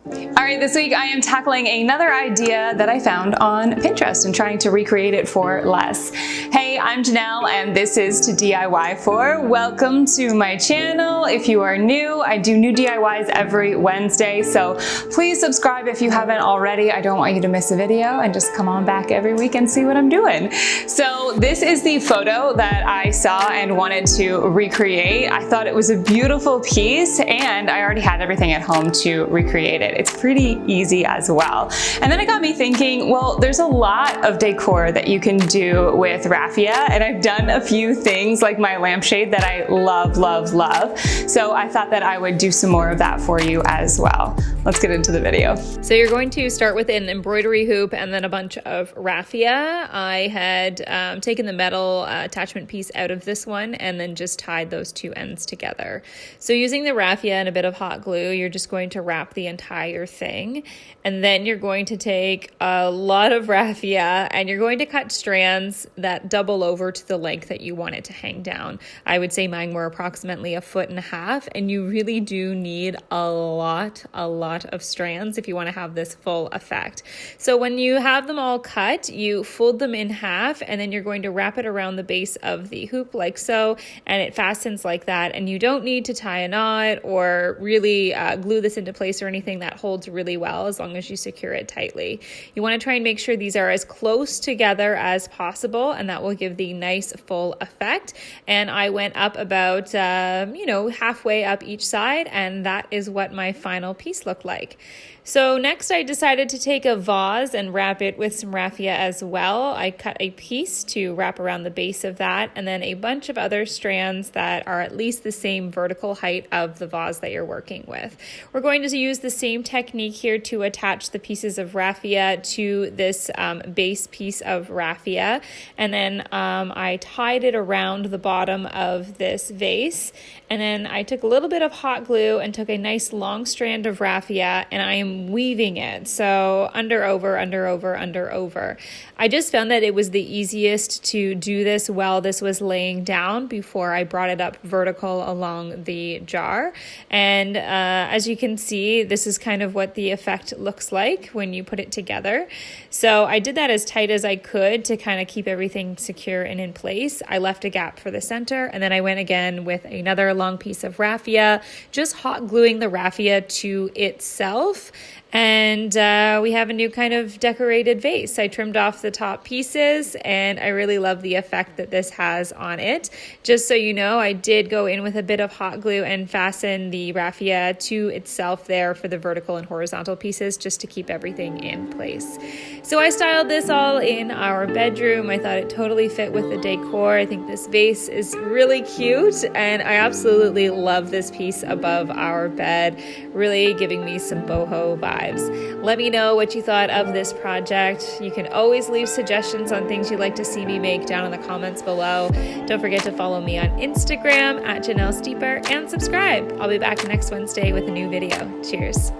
All right, this week I am tackling another idea that I found on Pinterest and trying to recreate it for less. Hey, I'm Janelle and this is toDIYfor. Welcome to my channel. If you are new, I do new DIYs every Wednesday, so please subscribe if you haven't already. I don't want you to miss a video and just come on back every week and see what I'm doing. So this is the photo that I saw and wanted to recreate. I thought it was a beautiful piece and I already had everything at home to recreate it. It's pretty easy as well. And then it got me thinking, well, there's a lot of decor that you can do with raffia, and I've done a few things like my lampshade that I love, love, love. So I thought that I would do some more of that for you as well. Let's get into the video. So you're going to start with an embroidery hoop and then a bunch of raffia. I had taken the metal attachment piece out of this one and then just tied those two ends together. So using the raffia and a bit of hot glue, you're just going to wrap the entire thing, and then you're going to take a lot of raffia and you're going to cut strands that double over to the length that you want it to hang down. I would say mine were approximately 1.5 feet, and you really do need a lot of strands if you want to have this full effect. So when you have them all cut, you fold them in half and then you're going to wrap it around the base of the hoop like so, and it fastens like that, and you don't need to tie a knot or really glue this into place or anything. That holds really well as long as you secure it tightly. You want to try and make sure these are as close together as possible, and that will give the nice full effect. And I went up about halfway up each side, and that is what my final piece looked like. So next I decided to take a vase and wrap it with some raffia as well. I cut a piece to wrap around the base of that, and then a bunch of other strands that are at least the same vertical height of the vase that you're working with. We're going to use the same technique here to attach the pieces of raffia to this base piece of raffia, and then I tied it around the bottom of this vase, and then I took a little bit of hot glue and took a nice long strand of raffia, and I am weaving it. So under, over, under, over, under, over. I just found that it was the easiest to do this while this was laying down before I brought it up vertical along the jar. And as you can see, this is kind of what the effect looks like when you put it together. So I did that as tight as I could to kind of keep everything secure and in place. I left a gap for the center, and then I went again with another long piece of raffia, just hot gluing the raffia to itself. And we have a new kind of decorated vase. I trimmed off the top pieces, and I really love the effect that this has on it. Just so you know, I did go in with a bit of hot glue and fasten the raffia to itself there for the vertical and horizontal pieces, just to keep everything in place. So I styled this all in our bedroom. I thought it totally fit with the decor. I think this vase is really cute, and I absolutely love this piece above our bed, really giving me some boho vibes. Let me know what you thought of this project. You can always leave suggestions on things you'd like to see me make down in the comments below. Don't forget to follow me on Instagram @JanelleSteeper and subscribe. I'll be back next Wednesday with a new video. Cheers.